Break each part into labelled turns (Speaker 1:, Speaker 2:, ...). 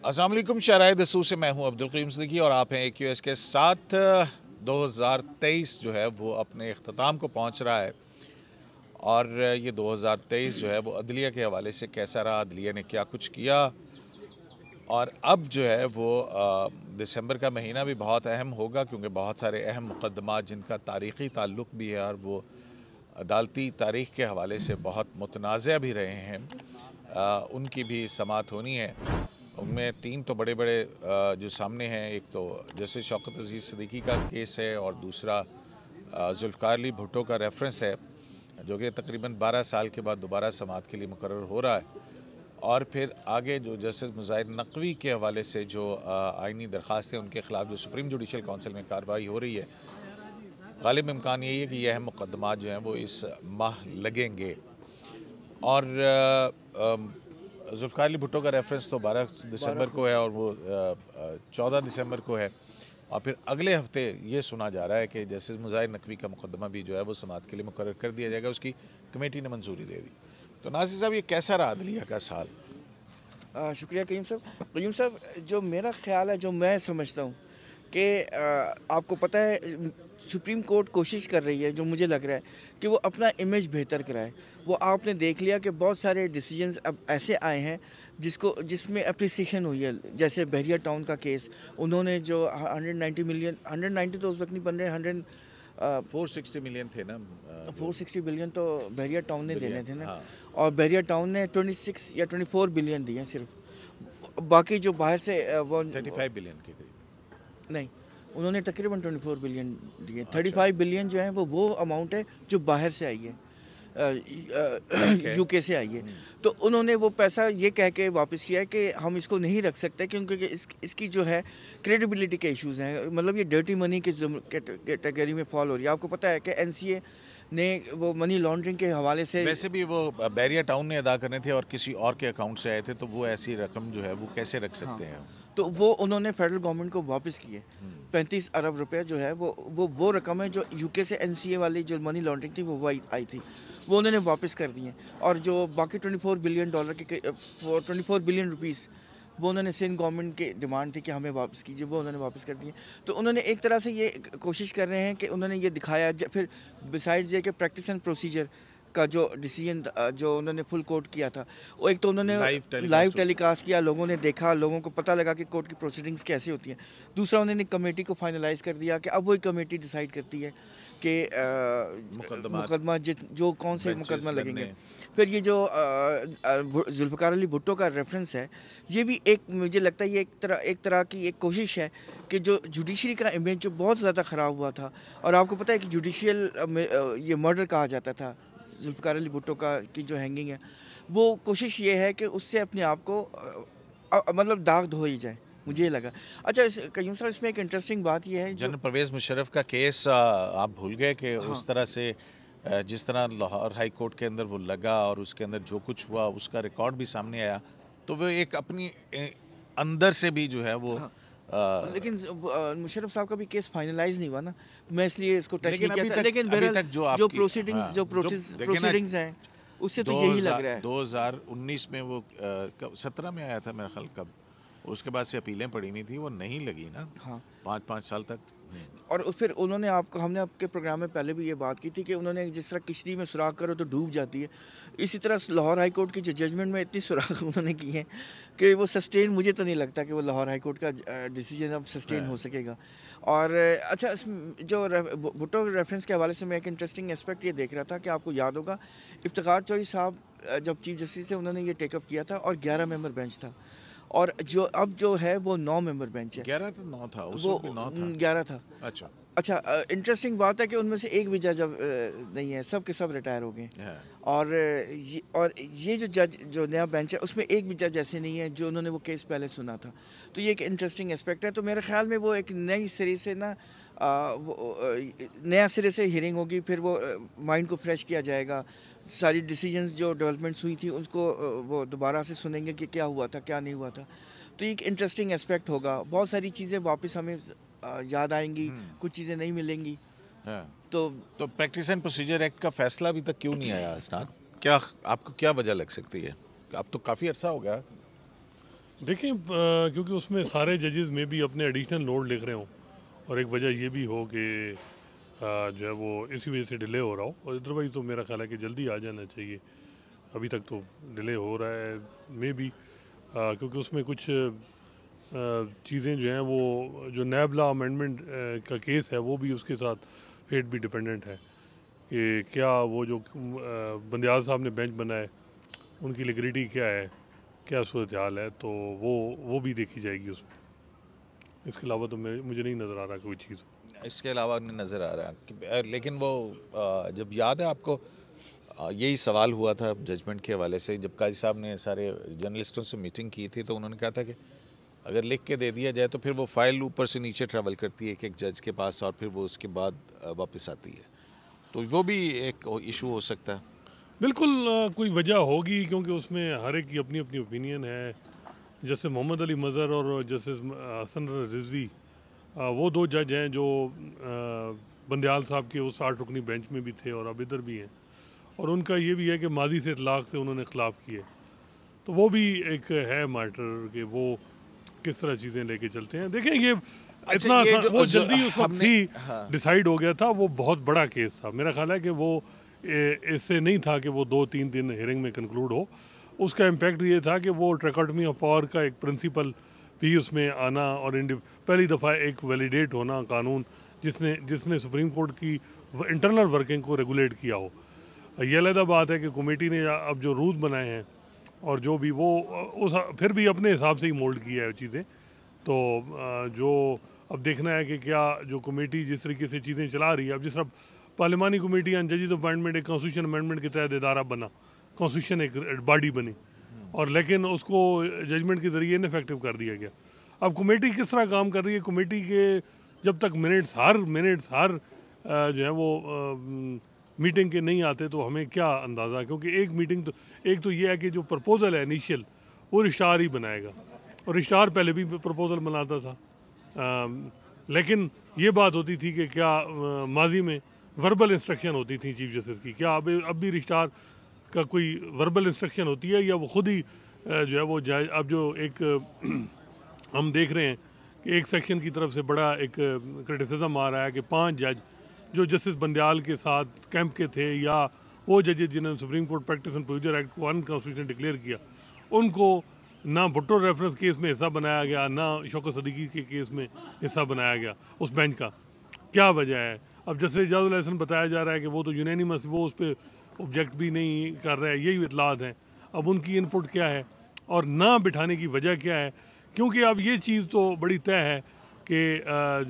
Speaker 1: अस्सलाम वालेकुम, शराय दसूर से मैं हूं अब्दुल क़य्यूम सिद्दीकी और आप हैं AQS के साथ। 2023 जो है वो अपने अख्ताम को पहुंच रहा है और ये 2023 जो है वो अदलिया के हवाले से कैसा रहा, अदलिया ने क्या कुछ किया। और अब जो है वो दिसंबर का महीना भी बहुत अहम होगा क्योंकि बहुत सारे अहम मुक़द्दमात जिनका तारीख़ी ताल्लुक़ भी है और वो अदालती तारीख़ के हवाले से बहुत मुतनाज़ भी रहे हैं, उनकी भी समाअत होनी है। उनमें तीन तो बड़े बड़े जो सामने हैं, एक तो जैसे शौकत अज़ीज़ सिद्दीकी का केस है और दूसरा ज़ुल्फ़िकार अली भुट्टो का रेफरेंस है जो कि तकरीबन 12 साल के बाद दोबारा समाअत के लिए मुकर्रर हो रहा है। और फिर आगे जो जस्टिस मुज़ाहिर नक़वी के हवाले से जो आइनी दरख्वास्त है उनके ख़िलाफ़ जो सुप्रीम जुडिशल काउंसिल में कार्रवाई हो रही है, ग़ालिब इम्कान यही है कि यह अहम मुक़द्दमात जो हैं वो इस माह लगेंगे। और ज़ुल्फ़िकार अली भुट्टो का रेफरेंस तो 12 दिसंबर को है और वो 14 दिसंबर को है। और फिर अगले हफ्ते ये सुना जा रहा है कि जस्टिस मुज़ाहिर नक़वी का मुक़द्दमा भी जो है वो समाअत के लिए मुकर्रर कर दिया जाएगा, उसकी कमेटी ने मंजूरी दे दी। तो नाज़िर साहब, ये कैसा रहा अदलिया का साल?
Speaker 2: शुक्रिया क़य्यूम साहब। क़य्यूम साहब, जो मेरा ख़्याल है, जो मैं समझता हूँ कि आपको पता है सुप्रीम कोर्ट कोशिश कर रही है, जो मुझे लग रहा है कि वो अपना इमेज बेहतर कराए। वो आपने देख लिया कि बहुत सारे डिसीजंस अब ऐसे आए हैं जिसमें अप्रिसिएशन हुई है। जैसे बहरिया टाउन का केस, उन्होंने जो 190 मिलियन, 190 तो उस वक्त नहीं बन रहे,
Speaker 1: 460 मिलियन थे ना,
Speaker 2: 460 बिलियन तो बहरिया टाउन ने देने थे ना।
Speaker 1: हाँ।
Speaker 2: और बहरिया टाउन ने 26 या 24 बिलियन दिए सिर्फ। बाकी जो बाहर से वो
Speaker 1: 35 बिलियन के करीब
Speaker 2: नहीं, उन्होंने तकरीबन 24 बिलियन दिए। 35 बिलियन जो है वो अमाउंट है जो बाहर से आई है, यूके से आई है। तो उन्होंने वो पैसा ये कह के वापस किया है कि हम इसको नहीं रख सकते क्योंकि इसकी जो है क्रेडिबिलिटी के इश्यूज़ हैं। मतलब ये डर्टी मनी की कैटेगरी में फॉल हो रही है। आपको पता है कि NCA ने वो मनी लॉन्ड्रिंग के हवाले से,
Speaker 1: वैसे भी वो बहरिया टाउन ने अदा करने थे और किसी और के अकाउंट से आए थे, तो वो ऐसी रकम जो है वो कैसे रख सकते हैं?
Speaker 2: तो वो उन्होंने फेडरल गवर्नमेंट को वापस किए। 35 अरब रुपए जो है वो रकम है जो यूके से NCA वाली जो मनी लॉन्ड्रिंग थी वो आई थी, वो उन्होंने वापस कर दी है। और जो बाकी 24 बिलियन डॉलर के 24 बिलियन रुपीस वो उन्होंने सिंध गवर्नमेंट की डिमांड थी कि हमें वापस कीजिए, वो उन्होंने वापस कर दिए। तो उन्होंने एक तरह से ये कोशिश कर रहे हैं कि उन्होंने ये दिखाया। फिर बिसाइड्स ये कि प्रैक्टिस एंड प्रोसीजर का जो डिसीजन जो उन्होंने फुल कोर्ट किया था, वो एक तो उन्होंने लाइव टेलीकास्ट किया, लोगों ने देखा, लोगों को पता लगा कि कोर्ट की प्रोसीडिंग्स कैसे होती हैं। दूसरा, उन्होंने कमेटी को फाइनलाइज कर दिया कि अब वही कमेटी डिसाइड करती है कि मुकदमा जो कौन से मुकदमा लगेंगे। फिर ये जो ज़ुल्फ़िकार अली भुट्टो का रेफरेंस है, ये भी एक, मुझे लगता है ये एक तरह की एक कोशिश है कि जो जुडिशरी का इमेज जो बहुत ज़्यादा ख़राब हुआ था। और आपको पता है कि जुडिशियल ये मर्डर कहा जाता था ज़ुल्फ़िकार अली भुट्टो का की जो हैंगिंग है, वो कोशिश ये है कि उससे अपने आप को मतलब दाग धो ही जाए, मुझे ये लगा। अच्छा, क़य्यूम साहब, इसमें एक इंटरेस्टिंग बात ये है,
Speaker 1: जनरल परवेज़ मुशर्रफ का केस आप भूल गए कि उस तरह से जिस तरह लाहौर हाई कोर्ट के अंदर वो लगा और उसके अंदर जो कुछ हुआ उसका रिकॉर्ड भी सामने आया, तो वो एक अपनी अंदर से भी जो है वो
Speaker 2: लेकिन मुशर्रफ साहब का भी केस फाइनलाइज नहीं हुआ ना, मैं इसलिए इसको टच नहीं किया था। लेकिन
Speaker 1: बहरहाल
Speaker 2: जो प्रोसीडिंग्स हैं उससे तो यही लग रहा है।
Speaker 1: 2019 में वो 17 में आया था मेरा ख्याल, कब उसके बाद से अपीलें पड़ी नहीं थी, वो नहीं लगी ना। हाँ, 5 साल तक।
Speaker 2: और फिर उन्होंने हमने आपके प्रोग्राम में पहले भी ये बात की थी कि उन्होंने जिस तरह किश्ती में सुराख करो तो डूब जाती है, इसी तरह लाहौर हाई कोर्ट की जो जजमेंट में इतनी सुराख उन्होंने की है कि वो सस्टेन, मुझे तो नहीं लगता कि वो लाहौर हाई कोर्ट का डिसीजन अब सस्टेन हो सकेगा। और अच्छा, जो भुट्टो रेफरेंस के हवाले से मैं एक इंटरेस्टिंग एस्पेक्ट ये देख रहा था कि आपको याद होगा इफ्तिखार चौधरी साहब जब चीफ जस्टिस थे, उन्होंने ये टेकअप किया था और 11 मेंबर बेंच था। और जो अब जो है वो 9 मेंबर बेंच है।
Speaker 1: 11 तो 9 था,
Speaker 2: वो 11 था। अच्छा, इंटरेस्टिंग बात है कि उनमें से एक भी जज अब नहीं है, सब के सब रिटायर हो गए। और ये जो जज जो नया बेंच है उसमें एक भी जज ऐसे नहीं है जो उन्होंने वो केस पहले सुना था। तो ये एक इंटरेस्टिंग एस्पेक्ट है। तो मेरे ख्याल में वो एक नई सिरे से ना नया सिरे से हियरिंग होगी, फिर वो माइंड को फ्रेश किया जाएगा, सारी डिसीजंस जो डेवलपमेंट्स हुई थी उसको वो दोबारा से सुनेंगे कि क्या हुआ था, क्या नहीं हुआ था। तो एक इंटरेस्टिंग एस्पेक्ट होगा। बहुत सारी चीज़ें वापस हमें याद आएंगी, कुछ चीज़ें नहीं मिलेंगी।
Speaker 1: तो प्रैक्टिस एंड प्रोसीजर एक्ट का फैसला अभी तक क्यों नहीं आया? क्या आपको क्या वजह लग सकती है? अब तो काफ़ी अर्सा हो गया।
Speaker 3: देखें क्योंकि उसमें सारे जजेस में भी अपने एडिशनल लोड लिख रहे हों और एक वजह ये भी हो कि जो है वो इसी वजह से डिले हो रहा हो, और अदरवाइज़ तो मेरा ख्याल है कि जल्दी आ जाना चाहिए। अभी तक तो डिले हो रहा है मे भी क्योंकि उसमें कुछ चीज़ें जो हैं वो जो नैब लॉ अमेंडमेंट का केस है वो भी उसके साथ फेट भी डिपेंडेंट है कि क्या वो जो बंदियाल साहब ने बेंच बनाए उनकी लिग्रिटी क्या है, क्या सूरत हाल है, तो वो भी देखी जाएगी उसमें। इसके अलावा तो मुझे नहीं नज़र आ रहा कोई चीज़।
Speaker 1: इसके अलावा नहीं नज़र आ रहा लेकिन वो जब याद है आपको यही सवाल हुआ था जजमेंट के हवाले से, जब काजी साहब ने सारे जर्नलिस्टों से मीटिंग की थी तो उन्होंने कहा था कि अगर लिख के दे दिया जाए तो फिर वो फाइल ऊपर से नीचे ट्रैवल करती है एक एक जज के पास और फिर वो उसके बाद वापस आती है, तो वो भी एक इशू हो सकता है।
Speaker 3: बिल्कुल कोई वजह होगी क्योंकि उसमें हर एक की अपनी अपनी ओपिनियन है। जैसे मोहम्मद अली मज़हर और जस्टिस हसन रिजवी वो दो जज हैं जो बंदियाल साहब के उस 8 रुकनी बेंच में भी थे और अब इधर भी हैं, और उनका ये भी है कि माजी से इतलाक़ से उन्होंने ख़िलाफ़ किए, तो वो भी एक है मैटर कि वो किस तरह चीज़ें लेके चलते हैं। देखें ये इतना वो जल्दी उस वक्त ही डिसाइड हो गया था, वो बहुत बड़ा केस था। मेरा ख्याल है कि वो इससे नहीं था कि वो 2-3 दिन हियरिंग में कंक्लूड हो। उसका इम्पैक्ट ये था कि वो ट्रैकोटमी ऑफ पावर का एक प्रिंसिपल भी उसमें आना और पहली दफ़ा एक वैलिडेट होना कानून जिसने सुप्रीम कोर्ट की इंटरनल वर्किंग को रेगुलेट किया हो। ये अलग बात है कि कमेटी ने अब जो रूल्स बनाए हैं और जो भी वो फिर भी अपने हिसाब से ही मोल्ड किया है चीज़ें, तो जो अब देखना है कि क्या जो कमेटी जिस तरीके से चीज़ें चला रही है, अब जिस तरह पार्लिमानी कमेटी ऑन जजेस अपॉइंटमेंट एक कॉन्स्टिट्यूशन अमेंडमेंट के तहत इदारा बना, कॉन्स्टिट्यूशन एक बॉडी बनी, और लेकिन उसको जजमेंट के ज़रिए इनफेक्टिव कर दिया गया। अब कमेटी किस तरह काम कर रही है, कमेटी के जब तक हर जो है वो मीटिंग के नहीं आते तो हमें क्या अंदाज़ा, क्योंकि एक तो ये है कि जो प्रपोज़ल है इनिशियल वो रिश्तार ही बनाएगा, और रिश्तार पहले भी प्रपोज़ल बनाता था। लेकिन ये बात होती थी कि क्या माजी में वर्बल इंस्ट्रक्शन होती थी चीफ जस्टिस की, क्या अब भी रिश्तार का कोई वर्बल इंस्ट्रक्शन होती है, या वो खुद ही जो है वो अब जो एक हम देख रहे हैं कि एक सेक्शन की तरफ से बड़ा एक क्रिटिसिज्म आ रहा है कि 5 जज जो जस्टिस बंदियाल के साथ कैंप के थे, या वो जजेज जिन्होंने supreme court practice and procedure act को अनकॉन्स्टिट्यूशनल डिक्लेयर किया, उनको ना भुट्टो रेफरेंस केस में हिस्सा बनाया गया, ना शौकत सदीकी के केस में हिस्सा बनाया गया उस बेंच का। क्या वजह है? अब जैसे एजाजुल एहसन बताया जा रहा है कि वो तो यूनानिमस, वो उस पर ऑब्जेक्ट भी नहीं कर रहे हैं, यही इतलात हैं। अब उनकी इनपुट क्या है और ना बिठाने की वजह क्या है? क्योंकि अब ये चीज़ तो बड़ी तय है कि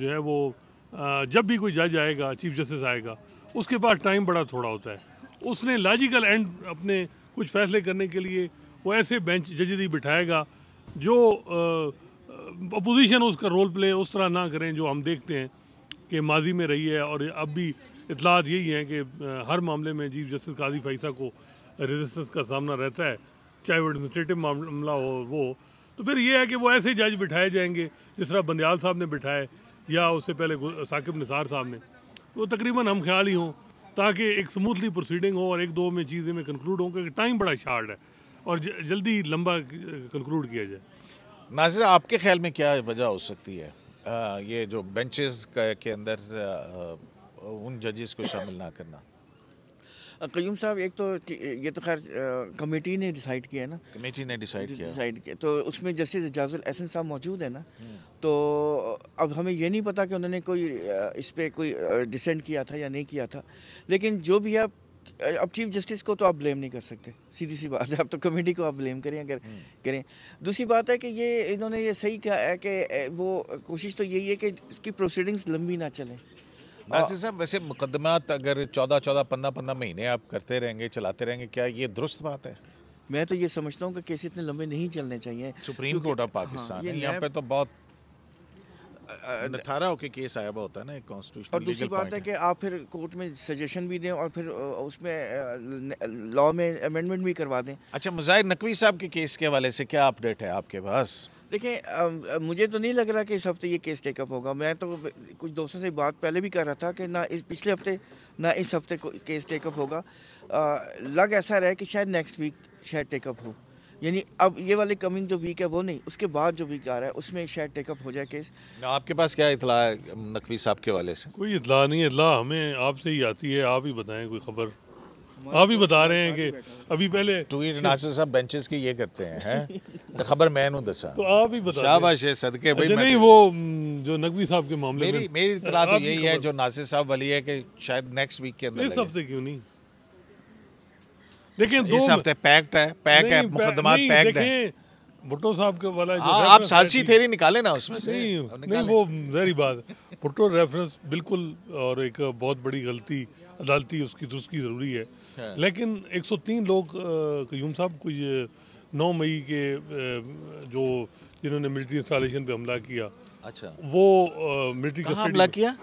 Speaker 3: जो है वो जब भी कोई जज आएगा, चीफ जस्टिस आएगा, उसके पास टाइम बड़ा थोड़ा होता है। उसने लॉजिकल एंड अपने कुछ फैसले करने के लिए वो ऐसे बेंच जजेस ही बिठाएगा जो अपोजिशन उसका रोल प्ले उस तरह ना करें जो हम देखते हैं कि माजी में रही है, और अब भी इतलात यही है कि हर मामले में चीफ जस्टिस काजी फैसा को रेजिस्टेंस का सामना रहता है, चाहे वो एडमिनिस्ट्रेटिव मामला हो वो। तो फिर ये है कि वो ऐसे जज बिठाए जाएंगे जिस तरह बंदियाल साहब ने बिठाए, या उससे पहले साकिब निसार साहब ने, वो तकरीबन हम ख्याल ही हों, ताकि एक स्मूथली प्रोसीडिंग हो और 1-2 में चीज़ें में कंक्लूड हों, क्योंकि टाइम बड़ा शार्ट है और जल्दी लंबा कंक्लूड किया जाए।
Speaker 1: नाज़िर, आपके ख्याल में क्या वजह हो सकती है ये जो बेंचेस के अंदर उन जजेस को शामिल ना करना?
Speaker 2: क़य्यूम साहब, एक तो ये तो खैर कमेटी ने डिसाइड किया है ना,
Speaker 1: कमेटी ने डिसाइड किया,
Speaker 2: तो उसमें जस्टिस एजाजुल एहसन साहब मौजूद है ना, तो अब हमें ये नहीं पता कि उन्होंने कोई इस पर कोई डिसेंट किया था या नहीं किया था, लेकिन जो भी है अब चीफ जस्टिस को तो आप ब्लेम नहीं कर सकते, सीधी सी बात है। अब तो कमेटी को आप ब्लेम करें अगर करें। दूसरी बात है कि ये इन्होंने ये सही कहा है कि वो कोशिश तो यही है कि इसकी प्रोसीडिंग्स लंबी ना चलें।
Speaker 1: नासिर साहब, वैसे मुकदमात अगर 14-14, 15-15 महीने आप करते रहेंगे, चलाते रहेंगे, क्या ये दुरुस्त बात है?
Speaker 2: मैं तो ये समझता हूँ कि केस इतने लंबे नहीं चलने चाहिए।
Speaker 1: सुप्रीम कोर्ट ऑफ पाकिस्तान है, यहाँ पे तो बहुत 18 के केस आया हुआ होता है ना, एक कॉन्स्टिट्यूशनल।
Speaker 2: और दूसरी बात है कि आप फिर कोर्ट में सजेशन भी दें और फिर उसमें लॉ में अमेंडमेंट भी करवा दें।
Speaker 1: अच्छा, मुजाहिर नकवी साहब के केस के हवाले से क्या अपडेट है आपके पास?
Speaker 2: देखिए, मुझे तो नहीं लग रहा कि इस हफ्ते ये केस टेकअप होगा। मैं तो कुछ दोस्तों से बात पहले भी कर रहा था कि ना इस पिछले हफ्ते ना इस हफ्ते केस टेकअप होगा। लग ऐसा रहा है कि शायद नेक्स्ट वीक शायद टेकअप हो, यानी अब ये वाले कमिंग जो वीक है वो नहीं, उसके बाद जो वीक आ रहा है उसमें शायद टेकअप हो जाए केस।
Speaker 1: आपके पास क्या इतला है नकवी साहब के वाले से?
Speaker 3: कोई इतला नहीं है, इतला हमें आपसे ही आती है। आप ही बताएं कोई खबर। आप ही बता रहे हैं कि अभी पहले
Speaker 1: ट्वीट नासिर साहब बेंचेस की ये करते हैं खबर मैं नू दसा,
Speaker 3: तो आप ही बता
Speaker 1: शाबाश है सदके भाई।
Speaker 3: अच्छा, नहीं वो जो नकवी साहब के मामले में
Speaker 1: मेरी इतला तो यही है जो नासिर साहब वाली है कि शायद नेक्स्ट वीक के अंदर
Speaker 3: इस हफ्ते क्यों नहीं, लेकिन
Speaker 1: इस हफ्ते पैक्ड है, पैक है, मुकदमात पैक्ड है।
Speaker 3: भुट्टो साहब के वाला जो
Speaker 1: आप सारसी थेरी निकाले ना उसमें से।
Speaker 3: नहीं वो जहरी बात, भुट्टो रेफरेंस बिल्कुल और एक बहुत बड़ी गलती अदालती उसकी दुरुस्त की ज़रूरी है। लेकिन 103 लोग कयूम साहब को ये 9 मई के जो जिन्होंने मिलिट्री इंस्टॉलेशन पे हमला किया, अच्छा वो मिलिट्री
Speaker 1: हमला किया,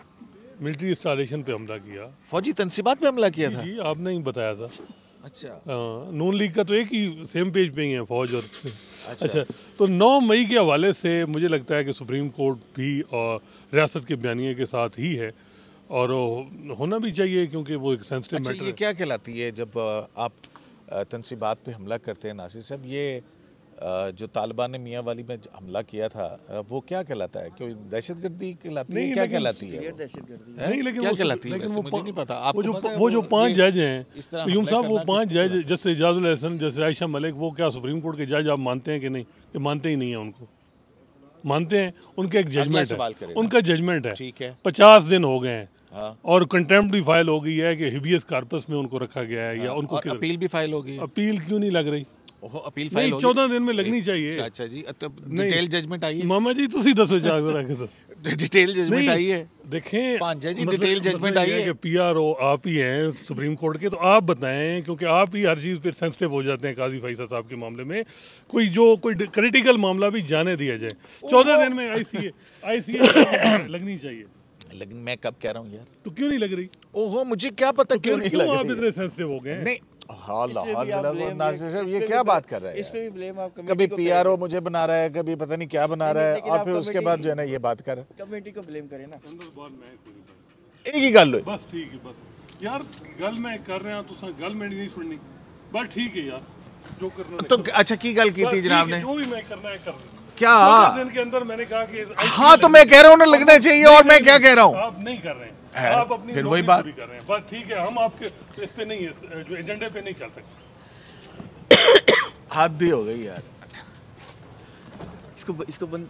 Speaker 3: मिलिट्री इंस्टॉलेशन पे हमला किया,
Speaker 1: फौजी तंसीबात पे हमला किया था।
Speaker 3: जी आपने ही बताया था।
Speaker 1: अच्छा
Speaker 3: नून लीग का तो एक ही सेम पेज पे ही है फौज और अच्छा तो 9 मई के हवाले से मुझे लगता है कि सुप्रीम कोर्ट भी और रियासत के बयानिए के साथ ही है और होना भी चाहिए क्योंकि वो एक सेंसिटिव मैटर है।
Speaker 1: ये क्या कहलाती है जब आप तंसीबात पे हमला करते हैं नासिर साहब? ये जो तालिबान ने मियाँ वाली में हमला किया था वो क्या कहलाता है? क्यों दहशतगर्दी कहलाती है? क्या कहलाती है?
Speaker 3: नहीं लेकिन
Speaker 1: क्या कहलाती है? मुझे नहीं पता।
Speaker 3: वो जो 5 जज हैं यूं साहब, वो 5 जज जैसे इजाजुल हसन, जैसे आयशा मलिक, वो क्या सुप्रीम कोर्ट के जज आप मानते हैं कि नहीं? कि मानते ही नहीं है उनको, मानते हैं उनका एक जजमेंट है, उनका जजमेंट है।
Speaker 1: ठीक है
Speaker 3: 50 दिन हो गए हैं
Speaker 1: और
Speaker 3: कंटेम्प्ट भी फाइल हो गई है कि हिबियस कार्पस में उनको रखा गया है या उनको
Speaker 1: अपील भी फाइल हो गई।
Speaker 3: अपील क्यों नहीं लग रही?
Speaker 1: अपील फाइल
Speaker 3: नहीं 14 दिन में लगनी चाहिए।
Speaker 1: अच्छा जी, डिटेल जजमेंट आई है
Speaker 3: मामा जी, तुसी दसो जा जरा के तो
Speaker 1: डिटेल जजमेंट आई है।
Speaker 3: देखें
Speaker 1: 5 जज डिटेल जजमेंट आई है
Speaker 3: कि पीआरओ आप ही हैं सुप्रीम कोर्ट के, तो आप बताएं क्योंकि आप ही हर चीज़ पर सेंसिटिव हो जाते हैं। काजी फैसल साहब के मामले में कोई क्रिटिकल मामला भी जाने दिया जाए। 14 दिन में आईसीए लगनी चाहिए।
Speaker 1: लेकिन मैं कब कह रहा हूँ यार,
Speaker 3: तो क्यों नहीं लग रही?
Speaker 1: ओहो मुझे क्या पता क्यों नहीं लग रही?
Speaker 3: आप इतने सेंसिटिव हो गए?
Speaker 1: नहीं ये क्या बात कर रहा है?
Speaker 2: इस पे भी ब्लेम आप
Speaker 1: कभी पीआरओ मुझे बना रहा है, कभी पता नहीं क्या बना रहा है, और फिर उसके बाद जो है ना ये बात कर
Speaker 2: कमेटी को ब्लेम करें ना।
Speaker 1: एक ही गल
Speaker 3: बस ठीक है, बस यार गल मैं कर रहा हूं, तुसा गल मेरी नहीं सुननी। बस ठीक है यार, जो करना
Speaker 1: तो अच्छा की गल की थी जनाब ने?
Speaker 3: जो भी मैं करना है कर
Speaker 1: क्या
Speaker 3: दिन के अंदर मैंने कहा कि
Speaker 1: हाँ तो मैं कह रहा हूँ ना लगना चाहिए, और मैं क्या कह रहा हूँ?
Speaker 3: आप नहीं कर रहे हैं, आप अपनी
Speaker 1: फिर वही बात
Speaker 3: कर रहे हैं। बस ठीक है, हम आपके इस पे नहीं है, जो एजेंडे पे नहीं चल सकते।
Speaker 1: हाथ भी हो गई यार,
Speaker 2: इसको बंद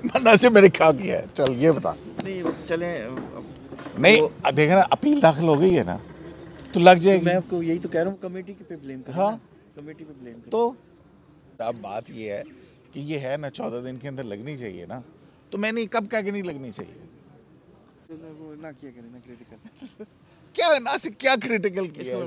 Speaker 1: मन्ना से मैंने क्या किया है? चल ये बता।
Speaker 2: नहीं चले
Speaker 1: नहीं देखा ना, अपील दाखिल हो गई है ना, तो लग जाएगी।
Speaker 2: मैं आपको यही तो कह रहा हूँ, कमेटी पे ब्लेम करें।
Speaker 1: हाँ
Speaker 2: कमेटी पे ब्लेम करें।
Speaker 1: तो अब बात ये है कि ये है ना 14 दिन के अंदर लगनी चाहिए ना, तो मैंने कब कहा कि नहीं लगनी चाहिए?
Speaker 2: वो ना किया करें ना क्रिटिकल
Speaker 1: क्या ना से क्या क्रिटिकल किया है?